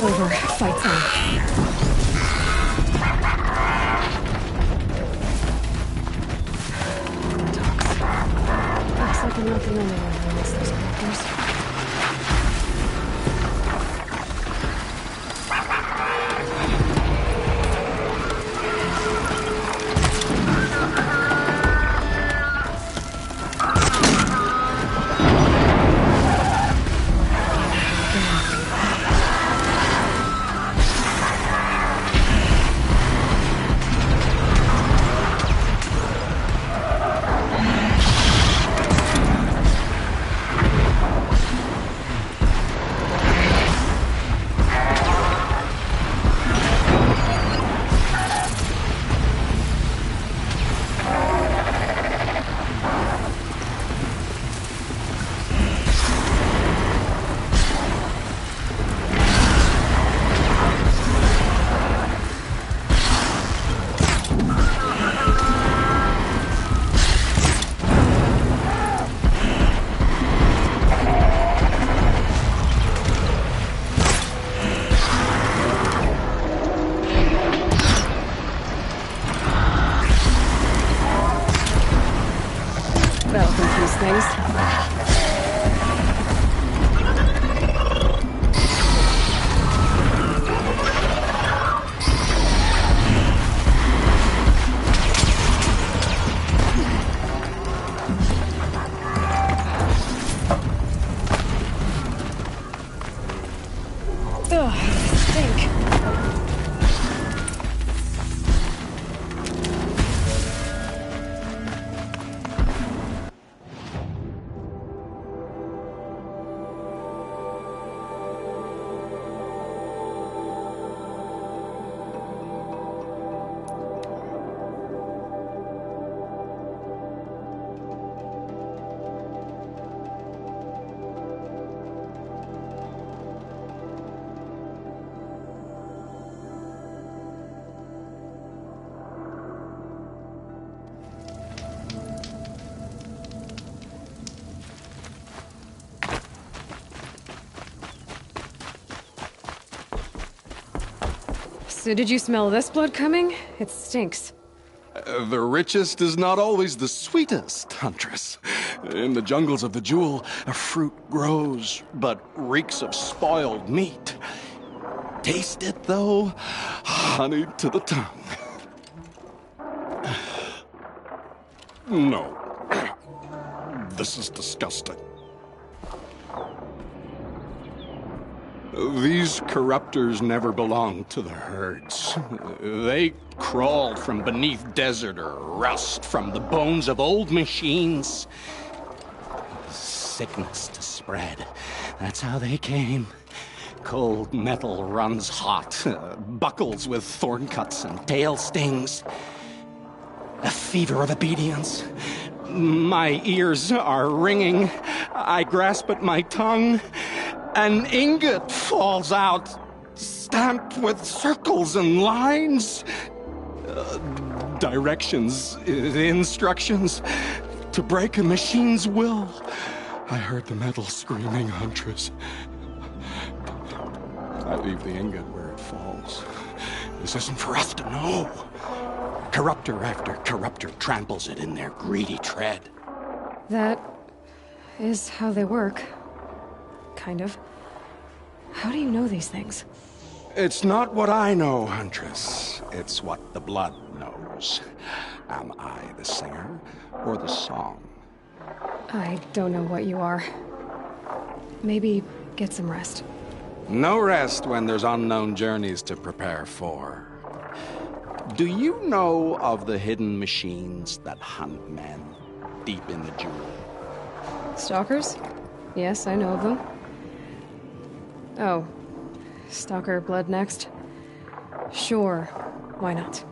over. Fight's on. Looks like I'm not the only one who needs those characters. That'll confuse things. Ugh, stink. So did you smell this blood coming? It stinks. The richest is not always the sweetest, Huntress. In the jungles of the Jewel, a fruit grows, but reeks of spoiled meat. Taste it, though, honey to the tongue. No. This is disgusting. These corruptors never belonged to the herds. They crawled from beneath desert or rust from the bones of old machines. Sickness to spread. That's how they came. Cold metal runs hot, buckles with thorn cuts and tail stings. A fever of obedience. My ears are ringing. I grasp at my tongue. An ingot falls out, stamped with circles and lines. Directions, instructions to break a machine's will. I heard the metal screaming, Huntress. I leave the ingot where it falls. This isn't for us to know. Corruptor after corruptor tramples it in their greedy tread. That is how they work. Kind of. How do you know these things? It's not what I know, Huntress. It's what the blood knows. Am I the singer or the song? I don't know what you are. Maybe get some rest. No rest when there's unknown journeys to prepare for. Do you know of the hidden machines that hunt men deep in the Jewel? Stalkers? Yes, I know of them. Oh, Stalker blood next? Sure, why not?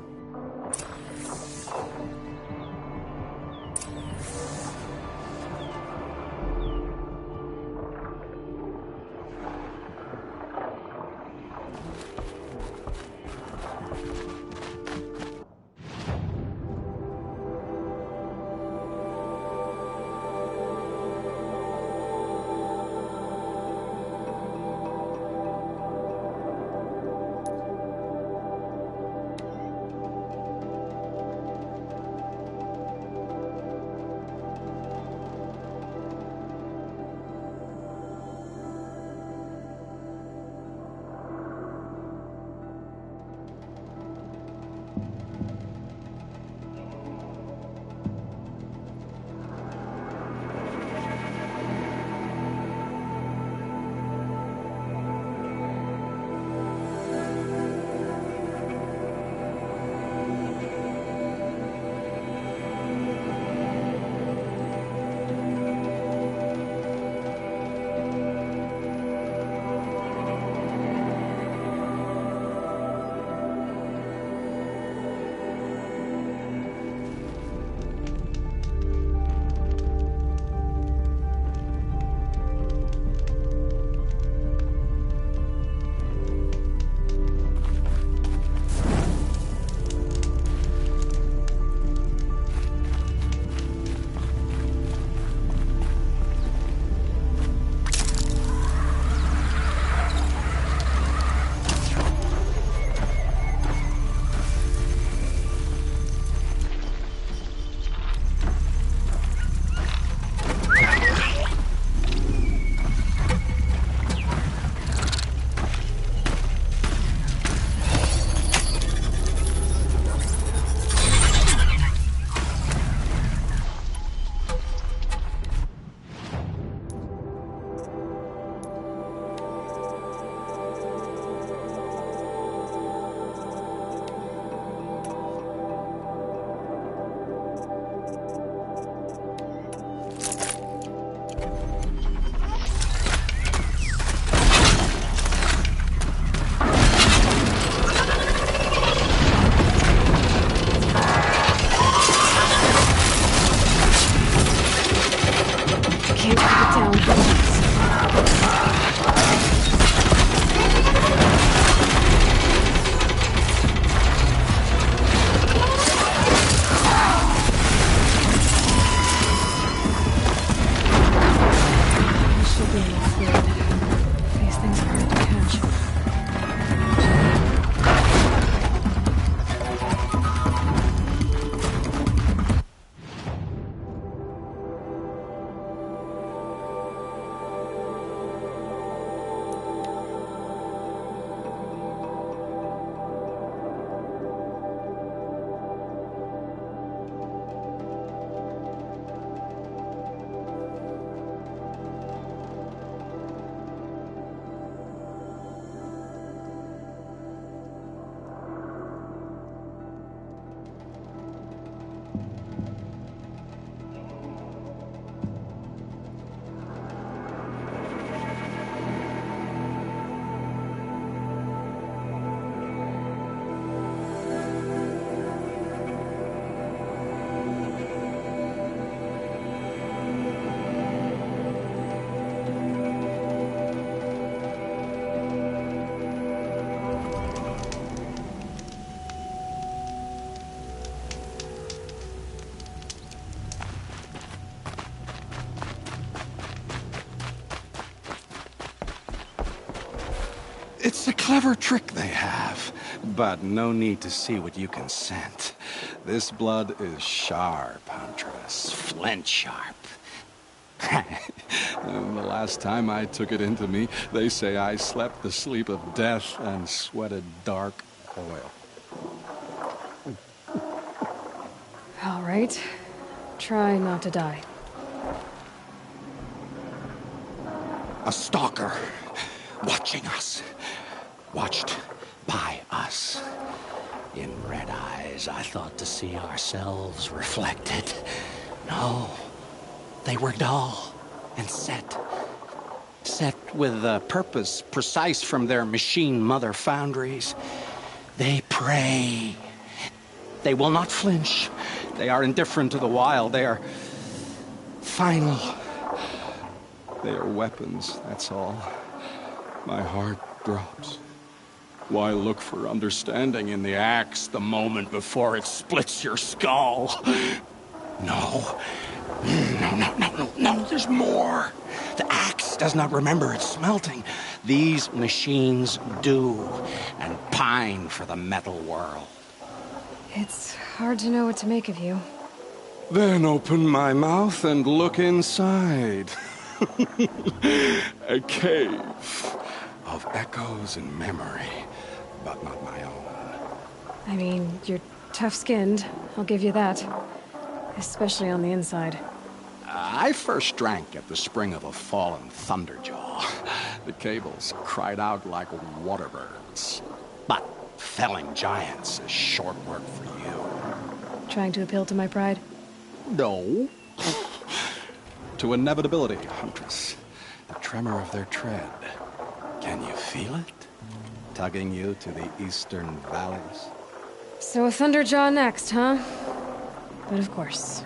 around for once. This should be enough fluid. These things are hard to catch. It's a clever trick they have, but no need to see what you can scent. This blood is sharp, Huntress. Flint sharp. And the last time I took it into me, they say I slept the sleep of death and sweated dark oil. All right. Try not to die. A stalker, watching us. Watched by us. In red eyes, I thought to see ourselves reflected. No, they were dull and set. Set with a purpose precise from their machine mother foundries. They prey. They will not flinch. They are indifferent to the wild. They are final. They are weapons, that's all. My heart drops. Why look for understanding in the axe the moment before it splits your skull? No. No, there's more. The axe does not remember its smelting. These machines do, and pine for the metal world. It's hard to know what to make of you. Then open my mouth and look inside. A cave of echoes and memory, but not my own. I mean, you're tough-skinned, I'll give you that. Especially on the inside. I first drank at the spring of a fallen thunderjaw. The cables cried out like water birds. But felling giants is short work for you. Trying to appeal to my pride? No. To inevitability, Huntress. The tremor of their tread. Can you feel it? Tugging you to the eastern valleys? So a Thunderjaw next, huh? But of course.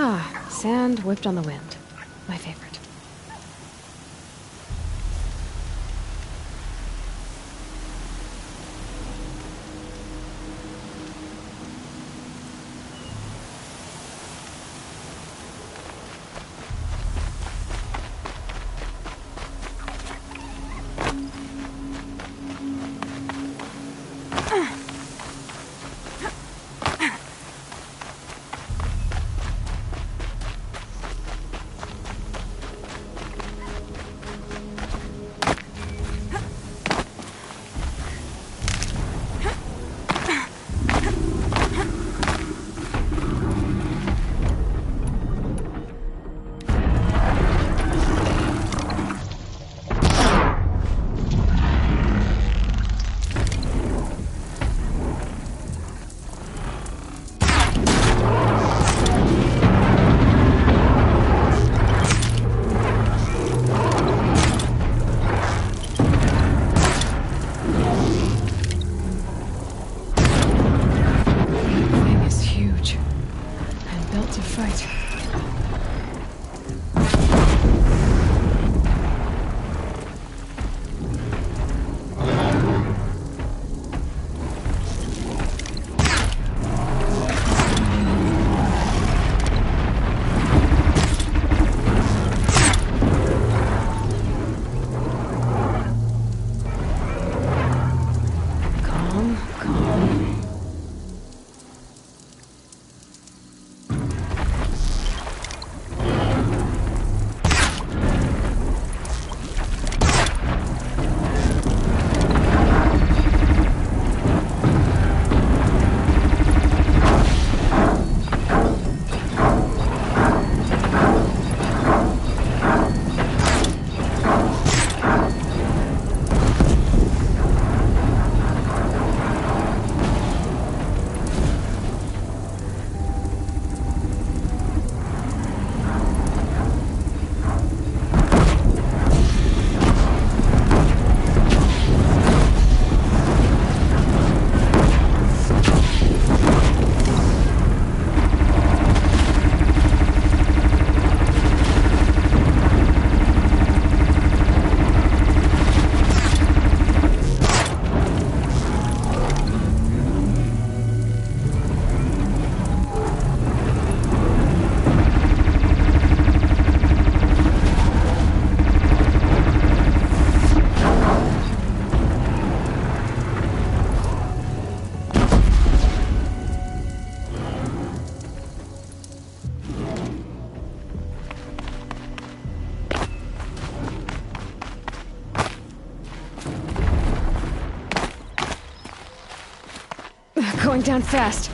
Ah, sand whipped on the wind. My favorite. going down fast.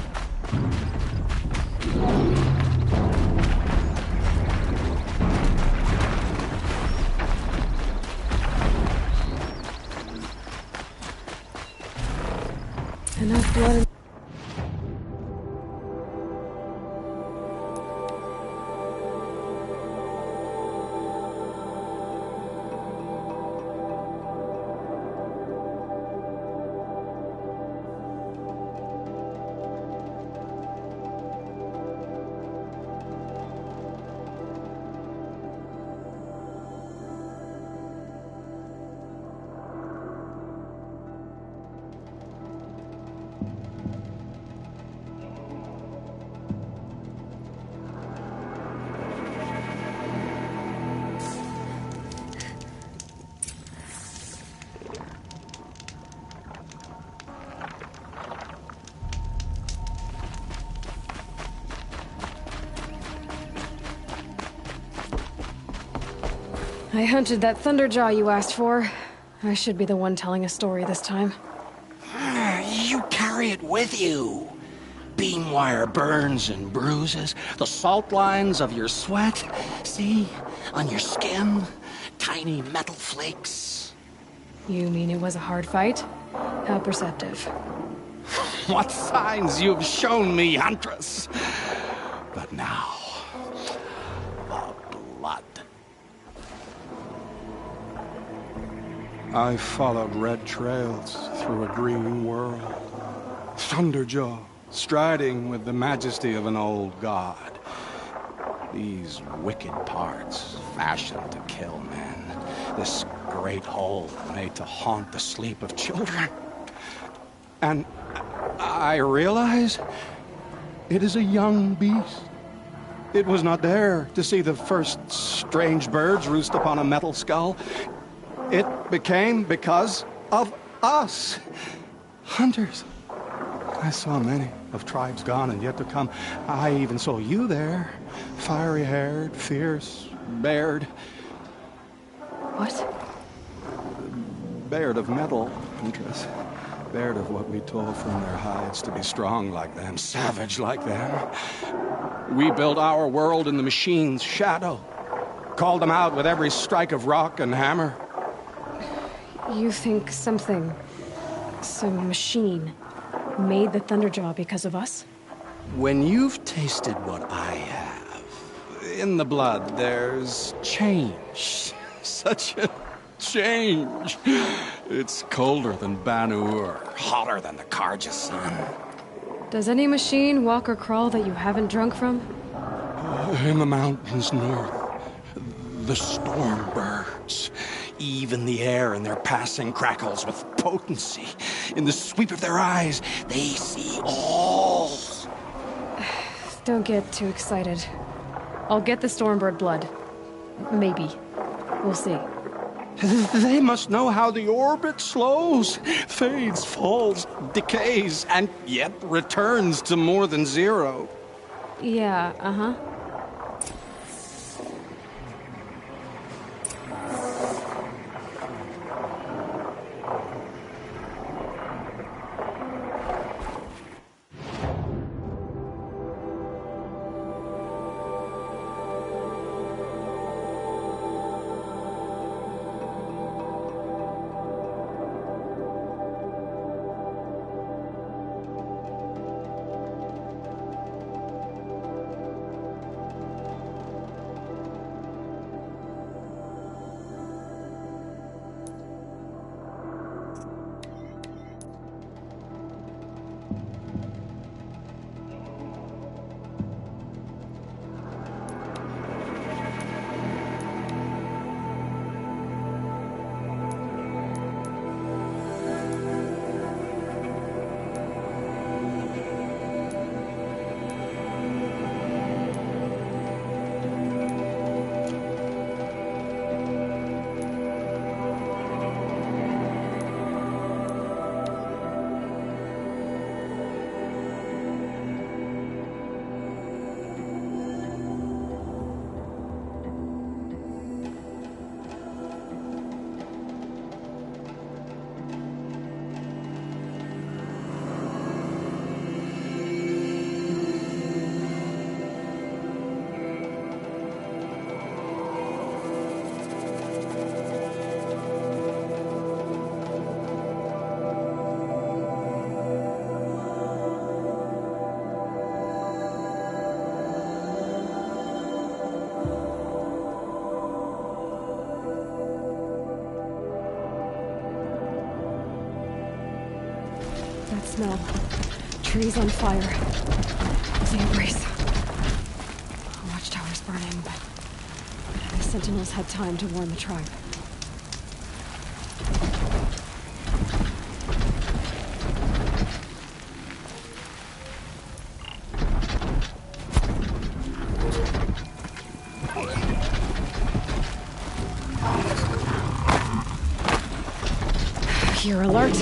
Enough blood and... I hunted that Thunderjaw you asked for. I should be the one telling a story this time. You carry it with you. Beam wire burns and bruises, the salt lines of your sweat. See? On your skin, tiny metal flakes. You mean it was a hard fight? How perceptive. What signs you've shown me, Huntress. But now, the blood. I followed red trails through a green world. Thunderjaw, striding with the majesty of an old god. These wicked parts, fashioned to kill men. This great hole made to haunt the sleep of children. And I realize it is a young beast. It was not there to see the first strange birds roost upon a metal skull. It became because of us, hunters. I saw many of tribes gone and yet to come. I even saw you there, fiery-haired, fierce, bared. What? Bared of metal, Huntress. Bared of what we tore from their hides to be strong like them, savage like them. We built our world in the machine's shadow. Called them out with every strike of rock and hammer. You think some machine, made the Thunderjaw because of us? When you've tasted what I have, in the blood there's change. Such a change. It's colder than Banu-Ur, hotter tthan the Karja sun. Does any machine walk or crawl that you haven't drunk from? In the mountains north, The storm birds. Even the air in their passing crackles with potency. In the sweep of their eyes, they see all. Don't get too excited. I'll get the Stormbird blood. Maybe. We'll see. They must know how the orbit slows, fades, falls, decays, and yet returns to more than zero. Yeah, uh-huh. that smell. Trees on fire. Losing a brace. Watchtower's burning, but the Sentinels had time to warn the tribe. You're alert.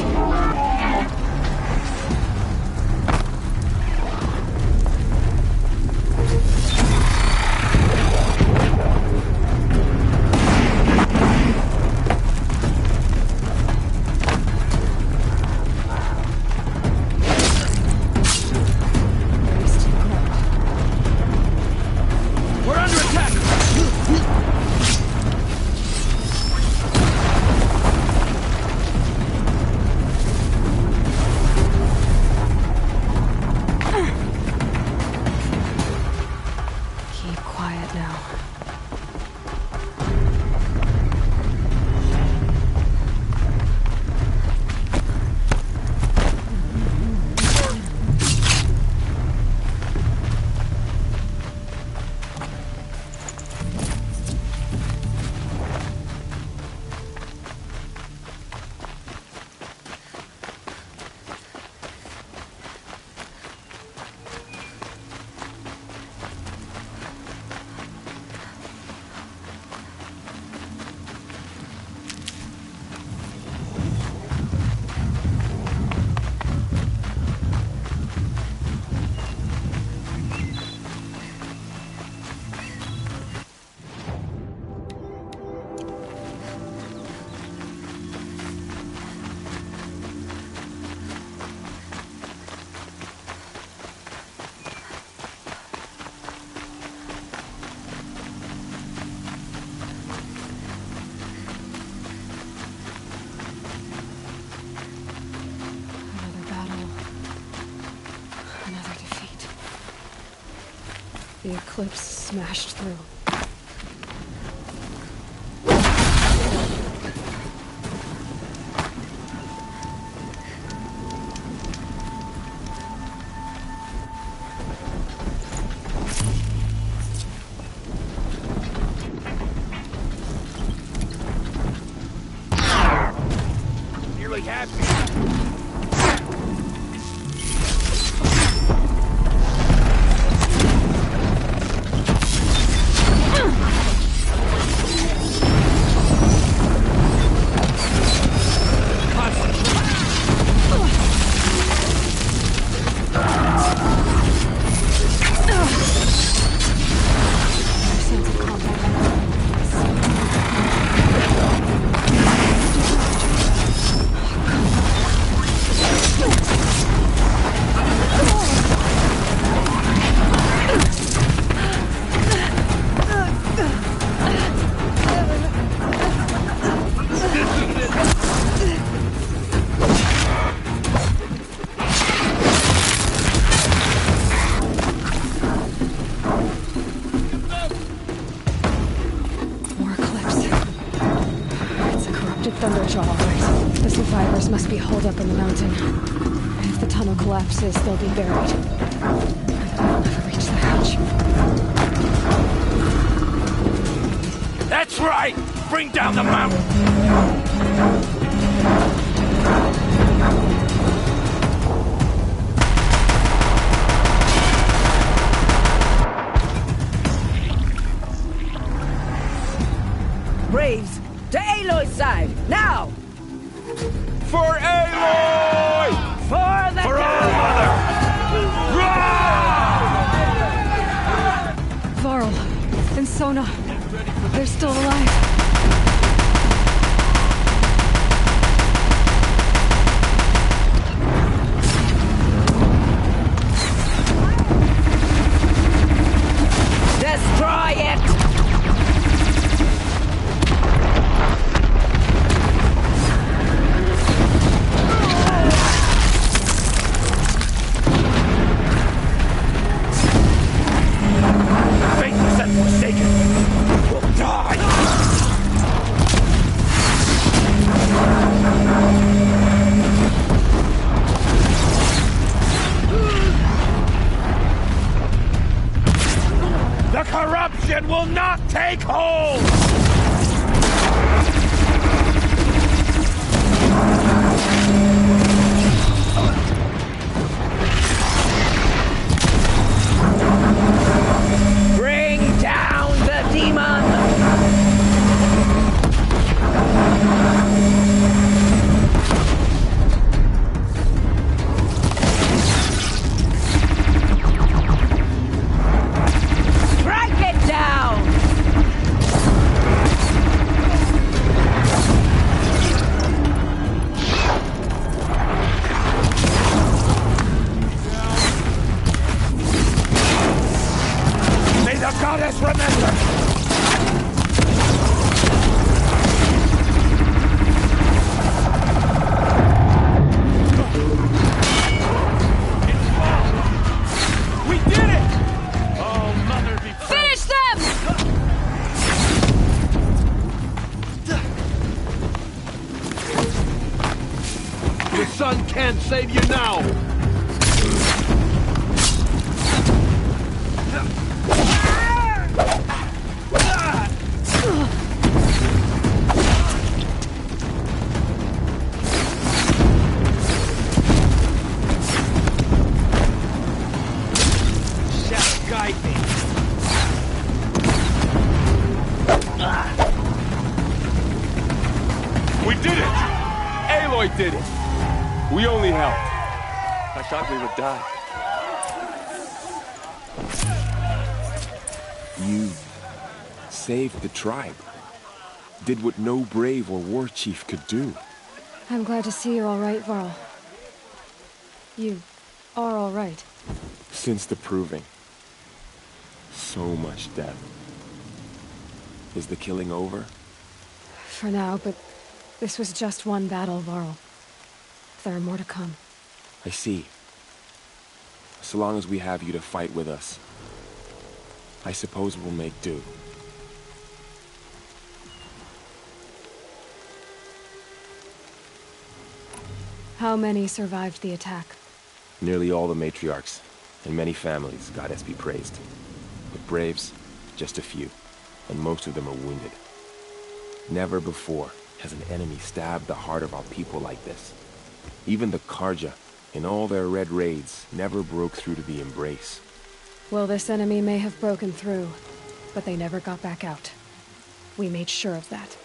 The eclipse smashed through. Nearly had me. The survivors must be holed up in the mountain. If the tunnel collapses, they'll be buried. They'll never reach the hatch. That's right! Bring down the mountain! Braves, to Aloy's side, now! For Aloy! For the For our mother! Varl and Sona, they're still alive. Destroy it! Faithless and forsaken will die! Take hold! Bring down the demon! Strike it down! May the goddess remember! We did it! Oh, mother be praised. Finish them! The sun can't save you now! Shadow, guide me! We did it! Aloy did it! We only helped. I thought we would die. You saved the tribe. Did what no brave or war chief could do. I'm glad to see you're all right, Varl. You are all right. Since the proving. So much death. Is the killing over? For now, but this was just one battle, Varl. There are more to come. I see. So long as we have you to fight with us, I suppose we'll make do. How many survived the attack? Nearly all the matriarchs, and many families, goddess be praised. But braves, just a few, and most of them are wounded. Never before has an enemy stabbed the heart of our people like this. Even the Karja, in all their red raids, never broke through to the Embrace. Well, this enemy may have broken through, but they never got back out. We made sure of that.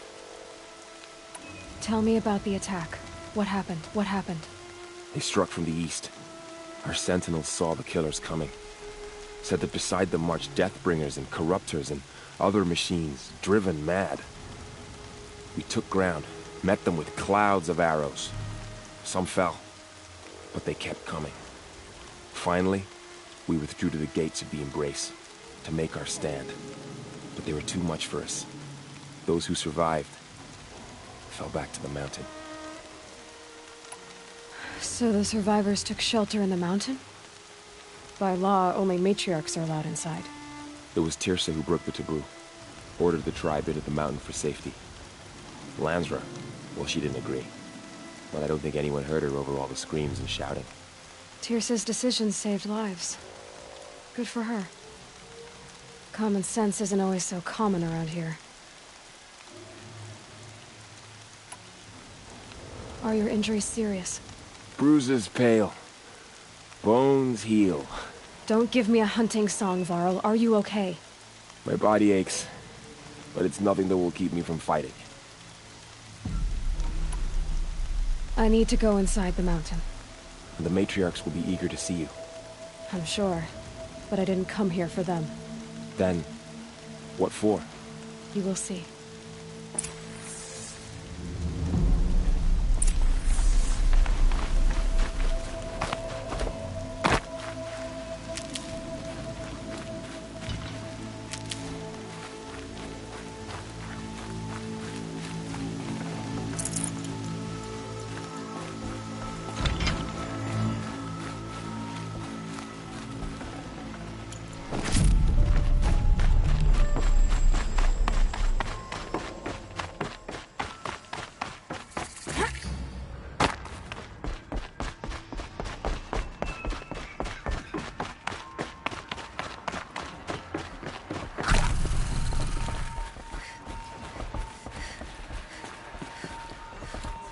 Tell me about the attack. What happened? What happened? They struck from the east. Our sentinels saw the killers coming. Said that beside them marched Deathbringers and Corruptors and other machines, driven mad. We took ground, met them with clouds of arrows. Some fell, but they kept coming. Finally, we withdrew to the gates of the Embrace to make our stand. But they were too much for us. Those who survived fell back to the mountain. So the survivors took shelter in the mountain? By law, only matriarchs are allowed inside. It was Tirsa who broke the taboo, ordered the tribe into the mountain for safety. Lansra, well, she didn't agree. But I don't think anyone heard her over all the screams and shouting. Tirsa's decision saved lives. Good for her. Common sense isn't always so common around here. Are your injuries serious? Bruises pale. Bones heal. Don't give me a hunting song, Varl. Are you okay? My body aches, but it's nothing that will keep me from fighting. I need to go inside the mountain. The matriarchs will be eager to see you. I'm sure, but I didn't come here for them. Then, what for? You will see.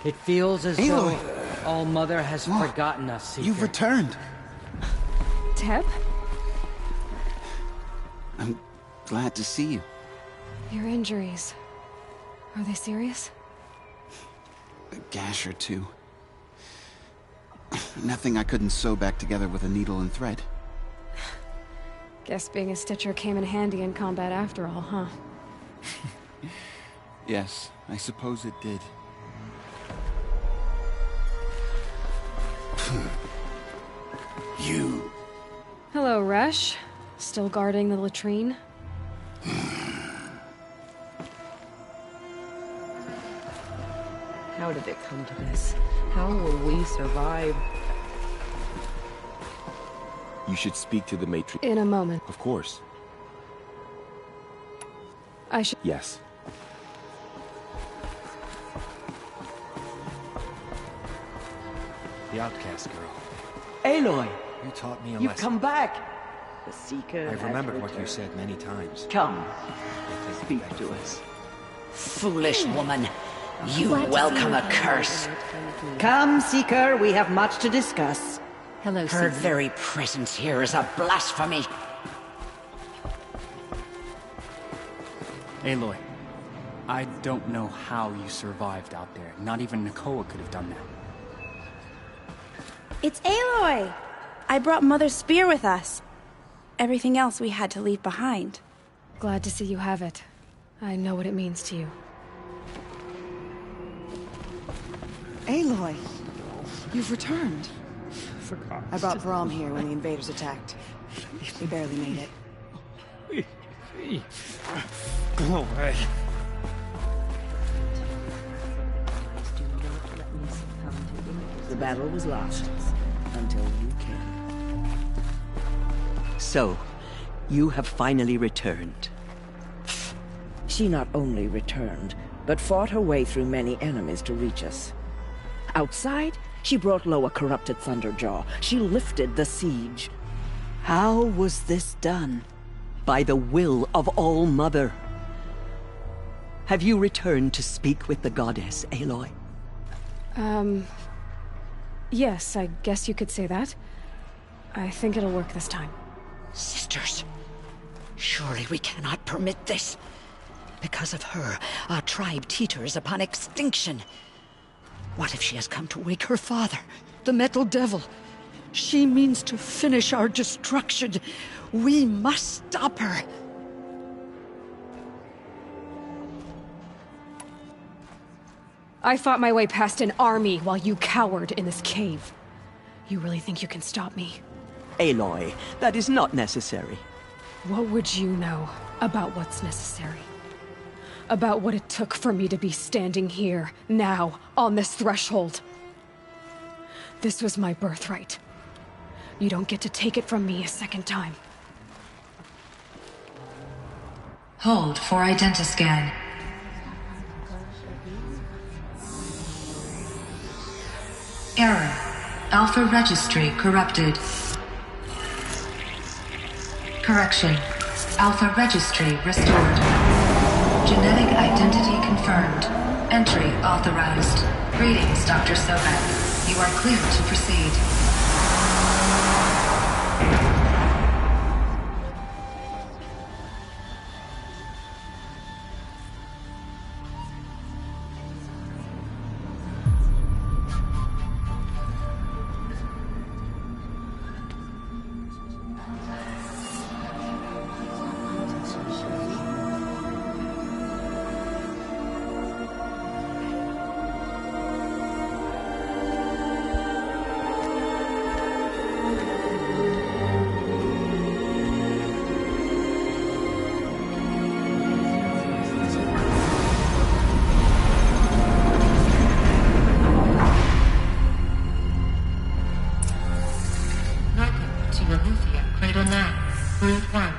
It feels as Aloy! though All Mother has forgotten us, Seeker. You've returned. Teb? I'm glad to see you. Your injuries. Are they serious? A gash or two. Nothing I couldn't sew back together with a needle and thread. Guess being a stitcher came in handy in combat after all, huh? Yes, I suppose it did. You. Hello, Resh. Still guarding the latrine? How did it come to this? How will we survive? You should speak to the matron. In a moment. Of course. I should... Yes. The outcast girl. Aloy, You taught me a you've lesson. come back. The Seeker I've has remembered what you returned. said many times. Come, I take it speak back to first. us. Foolish woman. You welcome a curse. Come, Seeker, we have much to discuss. Hello, Her very presence here is a blasphemy. Aloy, I don't know how you survived out there. Not even Nakoa could have done that. It's Aloy! I brought Mother's spear with us. Everything else we had to leave behind. Glad to see you have it. I know what it means to you. Aloy, you've returned. I brought Brahm here when the invaders attacked. We barely made it. Go away. The battle was lost until you came. So, you have finally returned. She not only returned, but fought her way through many enemies to reach us. Outside, she brought low a corrupted Thunderjaw. She lifted the siege. How was this done? By the will of All Mother. Have you returned to speak with the goddess, Aloy? Yes, I guess you could say that. I think it'll work this time. Sisters, surely we cannot permit this. Because of her, our tribe teeters upon extinction. What if she has come to wake her father, the Metal Devil? She means to finish our destruction. We must stop her. I fought my way past an army while you cowered in this cave. You really think you can stop me? Aloy, that is not necessary. What would you know about what's necessary? About what it took for me to be standing here, now, on this threshold? This was my birthright. You don't get to take it from me a second time. Hold for identiscan. Error. Alpha registry corrupted. Correction. Alpha registry restored. Genetic identity confirmed. Entry authorized. Greetings, Dr. Sobek. You are clear to proceed. Welcome to Ramuthia Cradle 9, Route 1.